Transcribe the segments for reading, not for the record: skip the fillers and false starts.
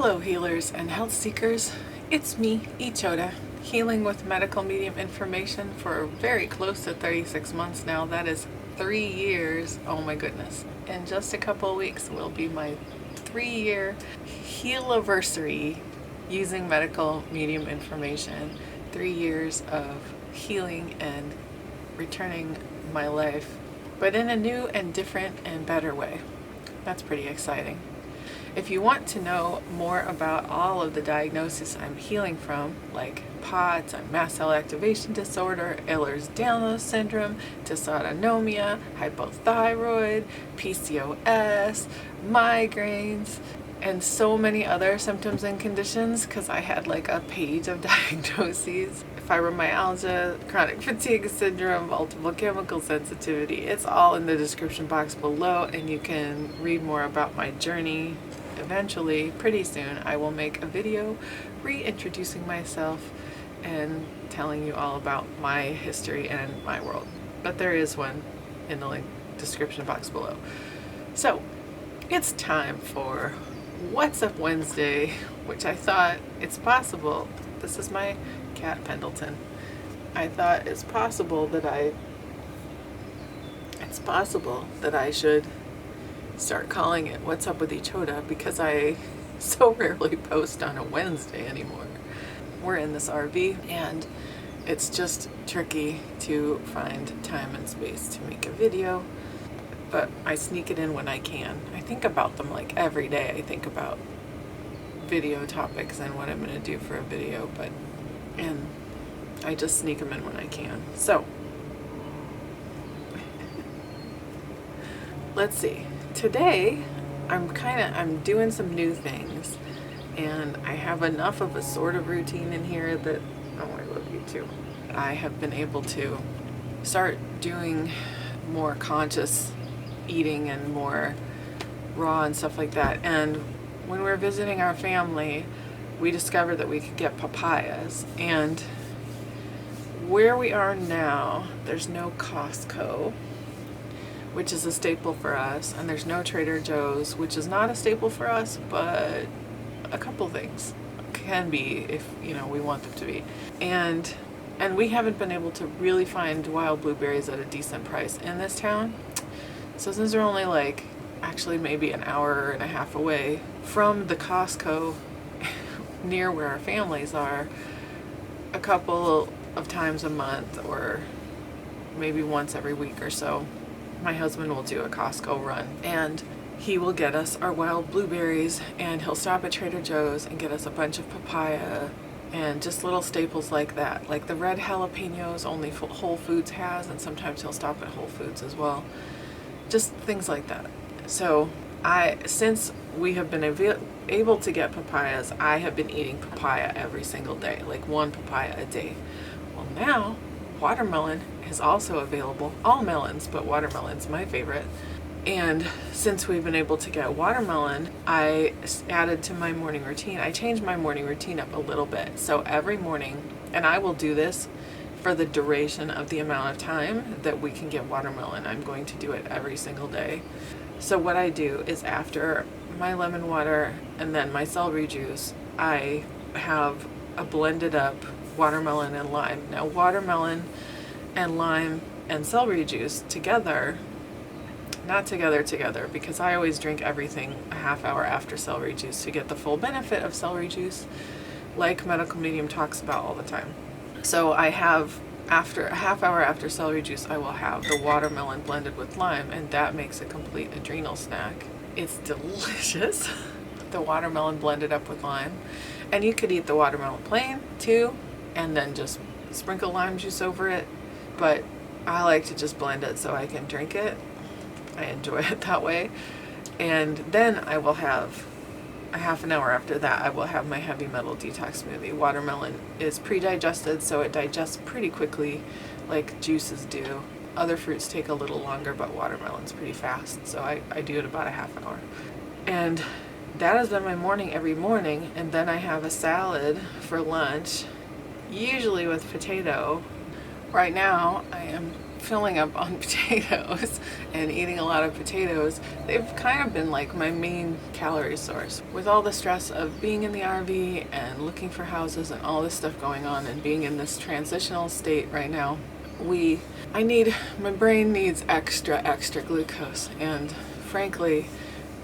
Hello healers and health seekers, it's me, Ichoda, healing with medical medium information for very close to 36 months now. That is 3 years, oh my goodness. In just a couple of weeks will be my 3-year healiversary using medical medium information. 3 years of healing and returning my life, but in a new and different and better way. That's pretty exciting. If you want to know more about all of the diagnoses I'm healing from, like POTS, mast cell activation disorder, Ehlers-Danlos syndrome, dysautonomia, hypothyroid, PCOS, migraines, and so many other symptoms and conditions, because I had like a page of diagnoses: fibromyalgia, chronic fatigue syndrome, multiple chemical sensitivity. It's all in the description box below, and you can read more about my journey. Eventually, pretty soon, I will make a video reintroducing myself and telling you all about my history and my world. But there is one in the link description box below. So, it's time for What's Up Wednesday, which I thought it's possible. This is my cat Pendleton. I thought it's possible that I should start calling it What's Up with Ichoda, because I so rarely post on a Wednesday anymore. We're in this RV and it's just tricky to find time and space to make a video, but I sneak it in when I can. I think about them like every day. I think about video topics and what I'm going to do for a video, and I just sneak them in when I can. So let's see. Today I'm doing some new things, and I have enough of a sort of routine in here that, oh, I love you too. I have been able to start doing more conscious eating and more raw and stuff like that. And when we were visiting our family, we discovered that we could get papayas, and where we are now, there's no Costco, which is a staple for us, and there's no Trader Joe's, which is not a staple for us, but a couple things can be if we want them to be. And we haven't been able to really find wild blueberries at a decent price in this town. So since we're only actually maybe an hour and a half away from the Costco near where our families are, a couple of times a month or maybe once every week or so, my husband will do a Costco run, and he will get us our wild blueberries, and he'll stop at Trader Joe's and get us a bunch of papaya and just little staples like that. Like the red jalapenos only Whole Foods has, and sometimes he'll stop at Whole Foods as well. Just things like that. So since we have been able to get papayas, I have been eating papaya every single day, like one papaya a day. Well, now watermelon is also available. All melons, but watermelon's my favorite. And since we've been able to get watermelon, I added to my morning routine. I changed my morning routine up a little bit. So every morning, and I will do this for the duration of the amount of time that we can get watermelon, I'm going to do it every single day. So what I do is, after my lemon water and then my celery juice, I have a blended up watermelon and lime. Now, watermelon and lime and celery juice together, not together, because I always drink everything a half hour after celery juice to get the full benefit of celery juice, like Medical Medium talks about all the time. So I have, after a half hour after celery juice, I will have the watermelon blended with lime, and that makes a complete adrenal snack. It's delicious. The watermelon blended up with lime. And you could eat the watermelon plain too, and then just sprinkle lime juice over it. But I like to just blend it so I can drink it. I enjoy it that way. And then I will have a half an hour after that, I will have my heavy metal detox smoothie. Watermelon is pre-digested, so it digests pretty quickly, like juices do. Other fruits take a little longer, but watermelon's pretty fast, so I do it about a half hour. And that has been my morning every morning. And then I have a salad for lunch, usually with potato. Right now I am filling up on potatoes and eating a lot of potatoes, they've kind of been like my main calorie source. With all the stress of being in the RV and looking for houses and all this stuff going on and being in this transitional state right now, my brain needs extra glucose, and frankly,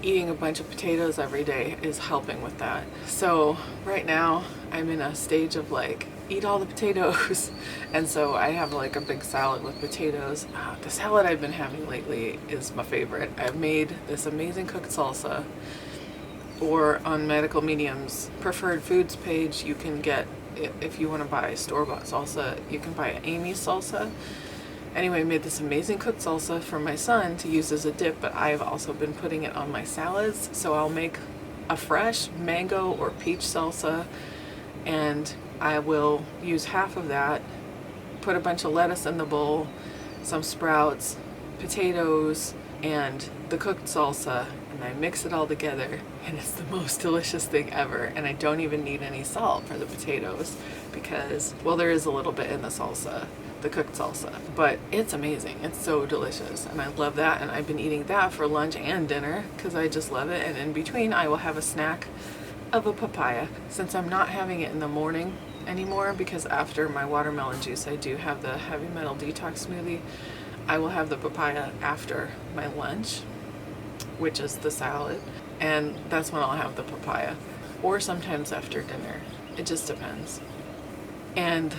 eating a bunch of potatoes every day is helping with that. So right now I'm in a stage of like, eat all the potatoes. And so I have like a big salad with potatoes. The salad I've been having lately is my favorite. I've made this amazing cooked salsa, or on Medical Medium's preferred foods page, you can get, if you want to buy store-bought salsa, you can buy Amy's salsa. Anyway, I made this amazing cooked salsa for my son to use as a dip, but I've also been putting it on my salads. So I'll make a fresh mango or peach salsa, and I will use half of that, put a bunch of lettuce in the bowl, some sprouts, potatoes, and the cooked salsa, and I mix it all together, and it's the most delicious thing ever. And I don't even need any salt for the potatoes because, well, there is a little bit in the salsa, the cooked salsa, but it's amazing. It's so delicious, and I love that. And I've been eating that for lunch and dinner because I just love it. And in between, I will have a snack of a papaya, since I'm not having it in the morning anymore, because after my watermelon juice I do have the heavy metal detox smoothie. I will have the papaya after my lunch, which is the salad, and that's when I'll have the papaya, or sometimes after dinner. It just depends. And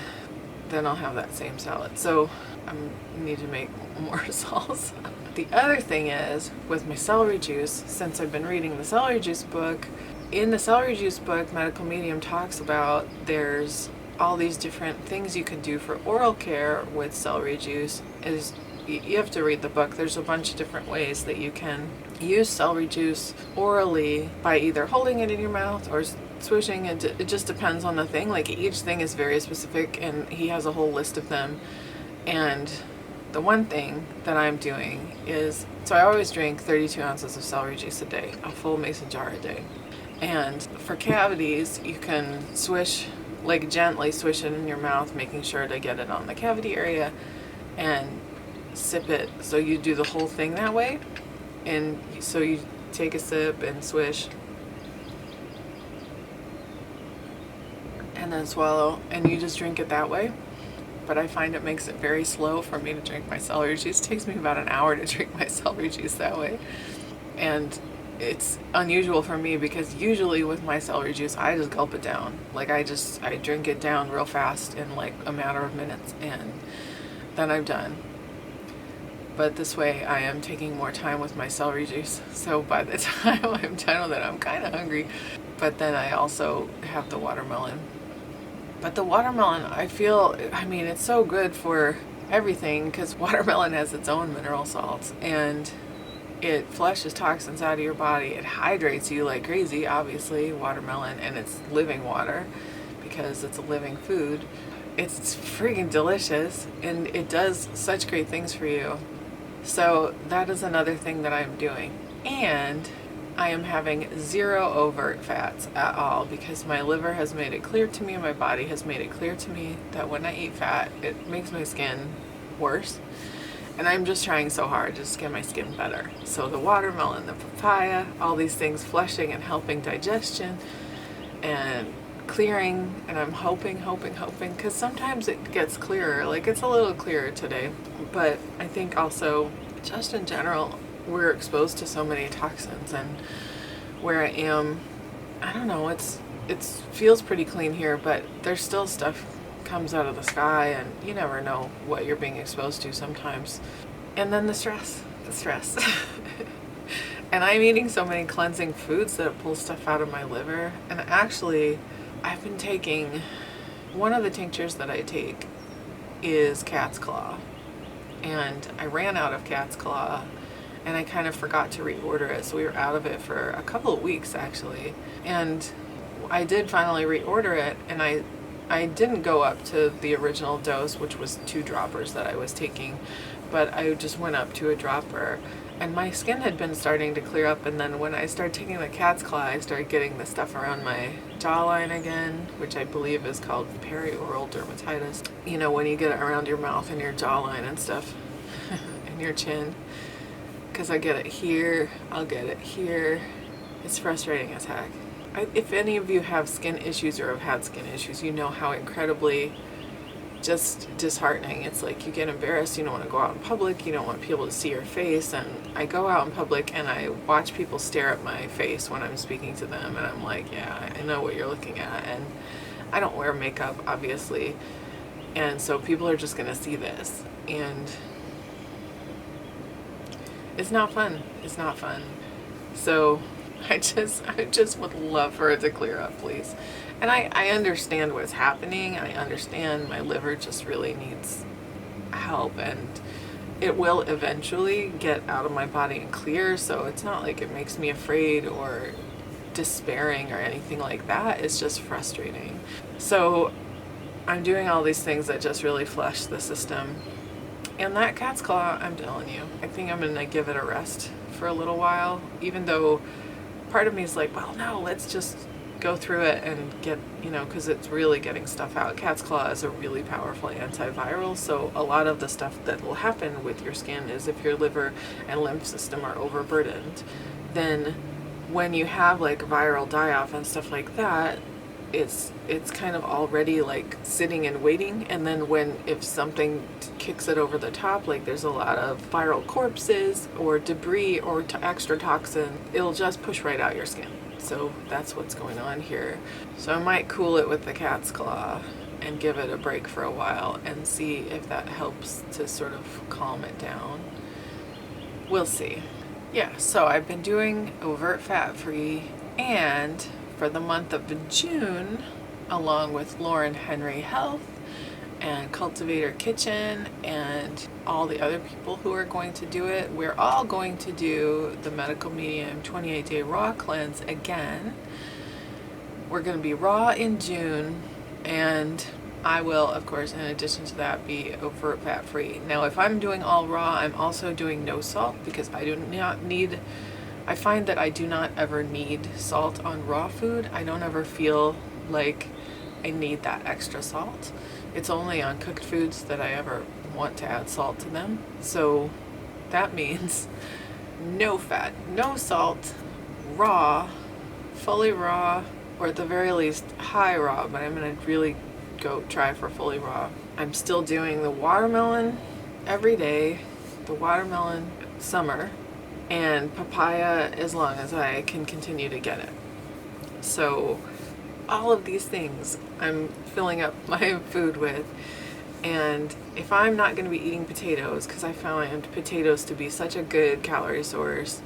then I'll have that same salad. So I need to make more salsa. The other thing is, with my celery juice, since I've been reading the celery juice book, in the celery juice book, Medical Medium talks about there's all these different things you can do for oral care with celery juice. You have to read the book. There's a bunch of different ways that you can use celery juice orally by either holding it in your mouth or swishing it. It just depends on the thing. Like, each thing is very specific, and he has a whole list of them. And the one thing that I'm doing is, so I always drink 32 ounces of celery juice a day, a full mason jar a day. And for cavities, you can swish, like gently swish it in your mouth, making sure to get it on the cavity area, and sip it. So you do the whole thing that way. And so you take a sip and swish, and then swallow, and you just drink it that way. But I find it makes it very slow for me to drink my celery juice. It takes me about an hour to drink my celery juice that way. And it's unusual for me because usually with my celery juice, I just gulp it down. Like, I drink it down real fast in like a matter of minutes, and then I'm done. But this way I am taking more time with my celery juice. So by the time I'm done with it, I'm kind of hungry. But then I also have the watermelon. But the watermelon, it's so good for everything, because watermelon has its own mineral salts, and it flushes toxins out of your body. It hydrates you like crazy, obviously, watermelon, and it's living water because it's a living food. It's freaking delicious, and it does such great things for you. So that is another thing that I'm doing. And I am having zero overt fats at all, because my liver has made it clear to me, and my body has made it clear to me that when I eat fat, it makes my skin worse. And I'm just trying so hard to just get my skin better. So the watermelon, the papaya, all these things flushing and helping digestion and clearing. And I'm hoping, because sometimes it gets clearer. Like, it's a little clearer today. But I think also, just in general, we're exposed to so many toxins. And where I am, I don't know, it feels pretty clean here, but there's still stuff comes out of the sky, and you never know what you're being exposed to sometimes. And then the stress. And I'm eating so many cleansing foods that it pulls stuff out of my liver. And actually, I've been taking, one of the tinctures that I take is cat's claw, and I ran out of cat's claw, and I kind of forgot to reorder it, so we were out of it for a couple of weeks actually. And I did finally reorder it, and I didn't go up to the original dose, which was 2 droppers that I was taking, but I just went up to a dropper, and my skin had been starting to clear up. And then when I started taking the cat's claw, I started getting the stuff around my jawline again, which I believe is called perioral dermatitis. You know, when you get it around your mouth and your jawline and stuff. in your chin, because I get it here, I'll get it here. It's frustrating as heck. If any of you have skin issues or have had skin issues, you know how incredibly just disheartening. It's like you get embarrassed, you don't want to go out in public, you don't want people to see your face. And I go out in public and I watch people stare at my face when I'm speaking to them, and I'm like, yeah, I know what you're looking at. And I don't wear makeup, obviously, and so people are just gonna see this, and it's not fun. It's not fun. So I just would love for it to clear up, please. And I understand what's happening. I understand my liver just really needs help, and it will eventually get out of my body and clear. So it's not like it makes me afraid or despairing or anything like that. It's just frustrating. So I'm doing all these things that just really flush the system. And that cat's claw, I'm telling you, I think I'm gonna give it a rest for a little while, even though part of me is like, well, no, let's just go through it and get, because it's really getting stuff out. Cat's claw is a really powerful antiviral, so a lot of the stuff that will happen with your skin is if your liver and lymph system are overburdened, then when you have like viral die-off and stuff like that, it's kind of already like sitting and waiting, and then if something kicks it over the top, like there's a lot of viral corpses or debris or extra toxin, it'll just push right out your skin. So that's what's going on here. So I might cool it with the cat's claw and give it a break for a while and see if that helps to sort of calm it down. We'll see. Yeah, so I've been doing overt fat free, and for the month of June, along with Lauren Henry Health and Cultivator Kitchen and all the other people who are going to do it, we're all going to do the Medical Medium 28-day raw cleanse again. We're going to be raw in June, and I will, of course, in addition to that, be overt fat free. Now, if I'm doing all raw, I'm also doing no salt, because I find that I do not ever need salt on raw food. I don't ever feel like I need that extra salt. It's only on cooked foods that I ever want to add salt to them. So that means no fat, no salt, raw, fully raw, or at the very least high raw, but I'm gonna really go try for fully raw. I'm still doing the watermelon every day, the watermelon summer, and papaya as long as I can continue to get it. So all of these things I'm filling up my food with, and if I'm not going to be eating potatoes, because I found potatoes to be such a good calorie source,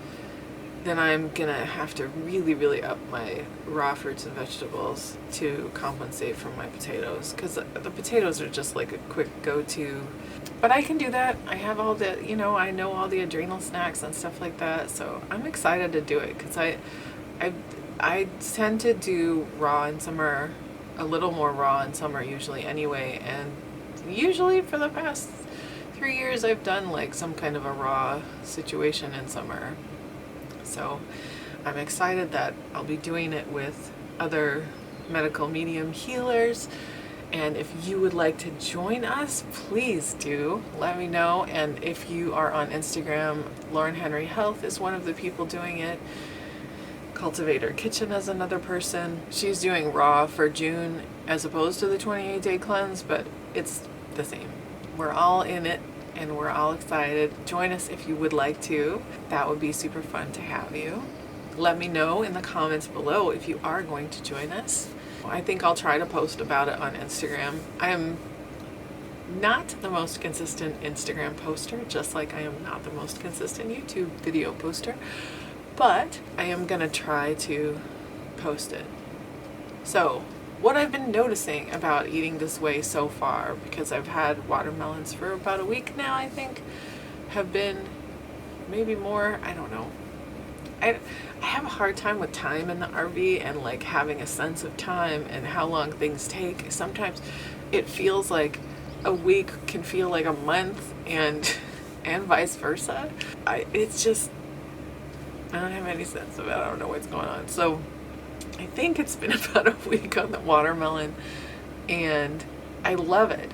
then I'm gonna have to really, really up my raw fruits and vegetables to compensate for my potatoes, because the potatoes are just like a quick go-to. But I can do that. I have all the, I know all the adrenal snacks and stuff like that, so I'm excited to do it, because I tend to do raw in summer, a little more raw in summer usually anyway, and usually for the past 3 years I've done like some kind of a raw situation in summer. So I'm excited that I'll be doing it with other medical medium healers. And if you would like to join us, please do let me know. And if you are on Instagram, Lauren Henry Health is one of the people doing it. Cultivator Kitchen is another person. She's doing raw for June as opposed to the 28-day cleanse, but it's the same. We're all in it, and we're all excited. Join us if you would like to. That would be super fun to have you. Let me know in the comments below if you are going to join us. I think I'll try to post about it on Instagram. I am not the most consistent Instagram poster, just like I am not the most consistent YouTube video poster, but I am gonna try to post it. So what I've been noticing about eating this way so far, because I've had watermelons for about a week now, I think, have been maybe more, I don't know. I have a hard time with time in the RV and like having a sense of time and how long things take. Sometimes it feels like a week can feel like a month, and vice versa. It's just, I don't have any sense of it. I don't know what's going on. So I think it's been about a week on the watermelon, and I love it.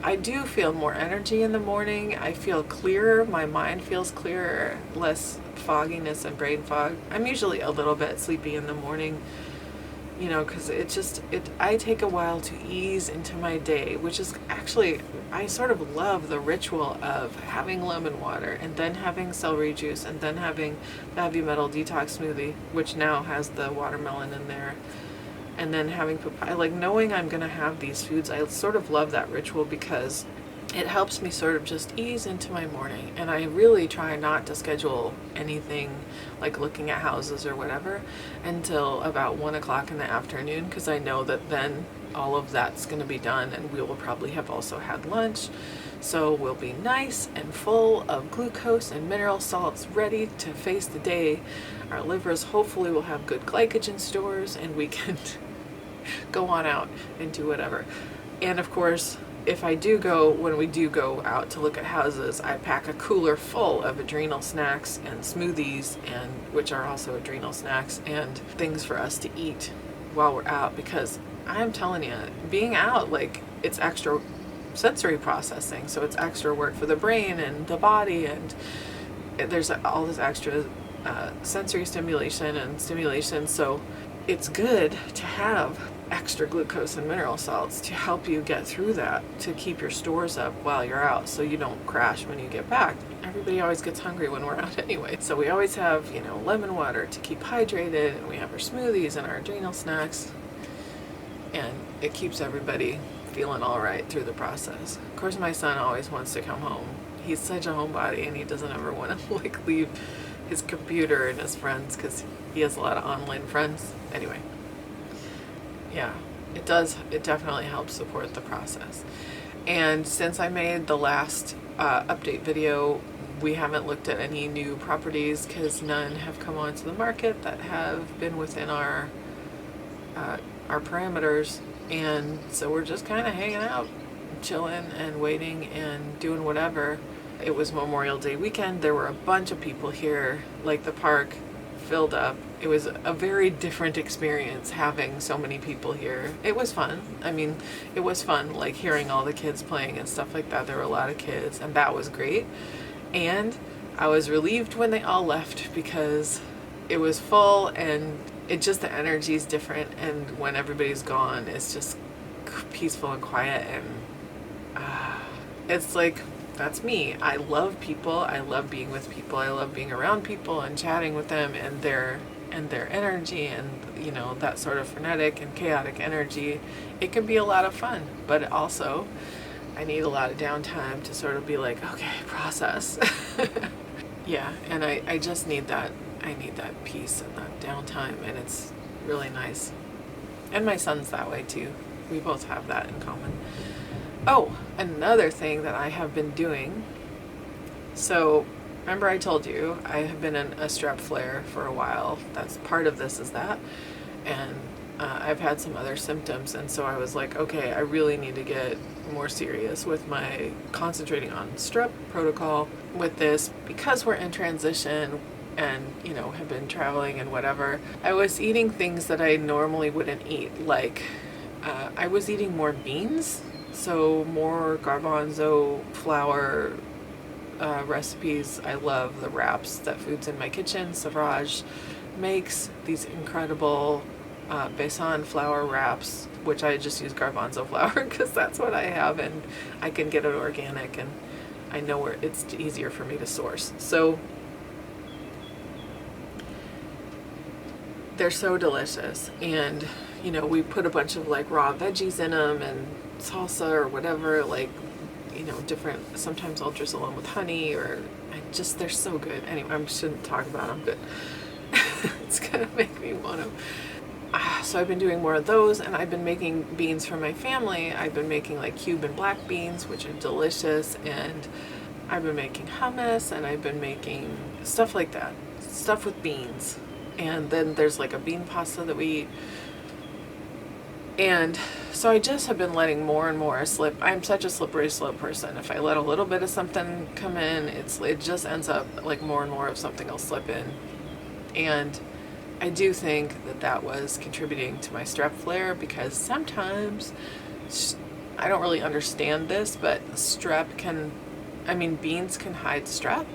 I do feel more energy in the morning. I feel clearer. My mind feels clearer, less fogginess and brain fog. I'm usually a little bit sleepy in the morning, you know, because I take a while to ease into my day, which is actually, I sort of love the ritual of having lemon water and then having celery juice and then having the Heavy Metal Detox smoothie, which now has the watermelon in there, and then having papaya. Like, knowing I'm going to have these foods, I sort of love that ritual because it helps me sort of just ease into my morning. And I really try not to schedule anything like looking at houses or whatever until about 1 o'clock in the afternoon, because I know that then all of that's going to be done and we will probably have also had lunch. So we'll be nice and full of glucose and mineral salts, ready to face the day. Our livers hopefully will have good glycogen stores and we can go on out and do whatever. And of course, when we do go out to look at houses, I pack a cooler full of adrenal snacks and smoothies, and which are also adrenal snacks, and things for us to eat while we're out, because I'm telling you, being out, like, it's extra sensory processing, so it's extra work for the brain and the body, and there's all this extra sensory stimulation and stimulation, so it's good to have extra glucose and mineral salts to help you get through that, to keep your stores up while you're out so you don't crash when you get back. Everybody always gets hungry when we're out anyway. So we always have, you know, lemon water to keep hydrated, and we have our smoothies and our adrenal snacks, and it keeps everybody feeling all right through the process. Of course, my son always wants to come home. He's such a homebody, and he doesn't ever want to like leave his computer and his friends because he has a lot of online friends. Anyway, yeah, it does. It definitely helps support the process. And since I made the last update video, we haven't looked at any new properties because none have come onto the market that have been within our parameters. And so we're just kind of hanging out, chilling and waiting and doing whatever. It was Memorial Day weekend. There were a bunch of people here, like the park filled up. It was a very different experience having so many people here. It was fun. I mean, it was fun, like hearing all the kids playing and stuff like that. There were a lot of kids, and that was great. And I was relieved when they all left because it was full, and the energy is different, and when everybody's gone, it's just peaceful and quiet, and it's like, that's me. I love people. I love being with people. I love being around people and chatting with them, and their energy, and, you know, that sort of frenetic and chaotic energy. It can be a lot of fun, but also I need a lot of downtime to sort of be like, okay, process. Yeah, and I just need that. I need that peace and that downtime, and it's really nice. And my son's that way too. We both have that in common. Oh, another thing that I have been doing. So, remember I told you I have been in a strep flare for a while. That's part of this is that. And I've had some other symptoms, and so I was like, okay, I really need to get more serious with my concentrating on strep protocol with this, because we're in transition and, you know, have been traveling and whatever. I was eating things that I normally wouldn't eat, like I was eating more beans, so more garbanzo flour recipes. I love the wraps that Foods in My Kitchen, Savraj, makes these incredible besan flour wraps, which I just use garbanzo flour because that's what I have, and I can get it organic, and I know where it's easier for me to source. So they're so delicious, and, you know, we put a bunch of like raw veggies in them and salsa or whatever, like, you know, different. Sometimes I'll drizzle them with honey, or they're so good. Anyway, I shouldn't talk about them, but it's gonna make me want to. So I've been doing more of those, and I've been making beans for my family. I've been making like Cuban black beans, which are delicious, and I've been making hummus, and I've been making stuff like that, stuff with beans. And then there's like a bean pasta that we eat. And so I just have been letting more and more slip. I'm such a slippery slope person. If I let a little bit of something come in, it just ends up like more and more of something will slip in. And I do think that was contributing to my strep flare, because sometimes I don't really understand this, but beans can hide strep,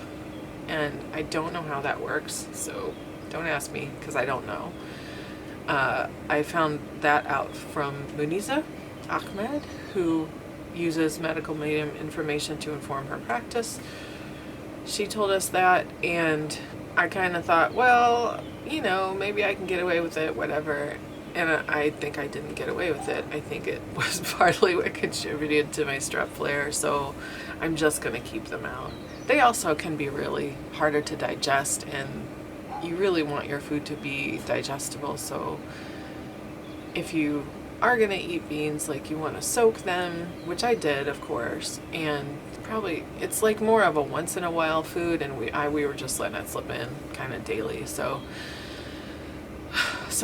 and I don't know how that works, so don't ask me because I don't know. I found that out from Muniza Ahmed, who uses medical medium information to inform her practice. She told us that, and I kind of thought, well, maybe I can get away with it, whatever. And I think I didn't get away with it. I think it was partly what contributed to my strep flare, so I'm just going to keep them out. They also can be really harder to digest, and you really want your food to be digestible, so if you are going to eat beans, like, you want to soak them, which I did, of course, and probably it's like more of a once in a while food, and we were just letting it slip in kind of daily. So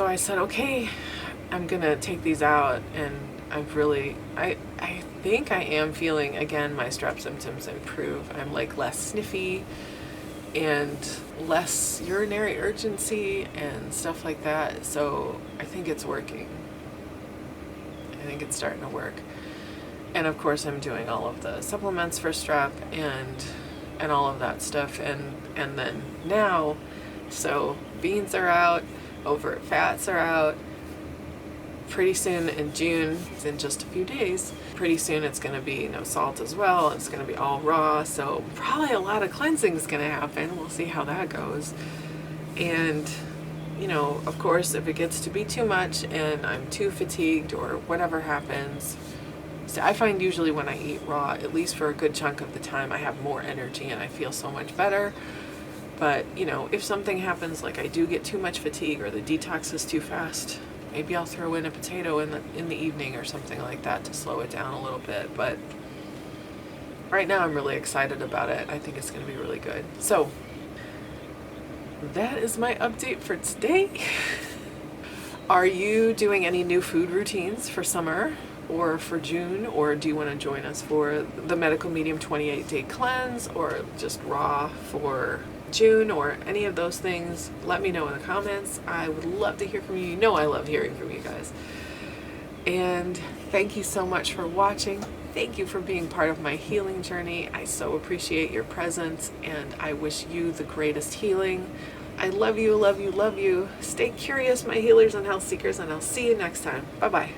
I said, okay, I'm gonna take these out, and I think I am feeling again my strep symptoms improve. I'm like less sniffy and less urinary urgency and stuff like that. So I think it's working. I think it's starting to work. And of course I'm doing all of the supplements for strep and all of that stuff, and then now, so beans are out, overt fats are out. Pretty soon in June, it's in just a few days, pretty soon it's going to be no salt as well. It's going to be all raw, so probably a lot of cleansing is going to happen. We'll see how that goes. And of course, if it gets to be too much and I'm too fatigued or whatever happens, so I find usually when I eat raw, at least for a good chunk of the time, I have more energy and I feel so much better. But if something happens, like I do get too much fatigue or the detox is too fast, maybe I'll throw in a potato in the evening or something like that to slow it down a little bit. But right now I'm really excited about it. I think it's going to be really good. So that is my update for today. Are you doing any new food routines for summer or for June, or do you want to join us for the Medical Medium 28-day cleanse, or just raw for June, or any of those things? Let me know in the comments. I would love to hear from you. You know I love hearing from you guys. And thank you so much for watching. Thank you for being part of my healing journey. I so appreciate your presence, and I wish you the greatest healing. I love you, love you, love you. Stay curious, my healers and health seekers, and I'll see you next time. Bye-bye.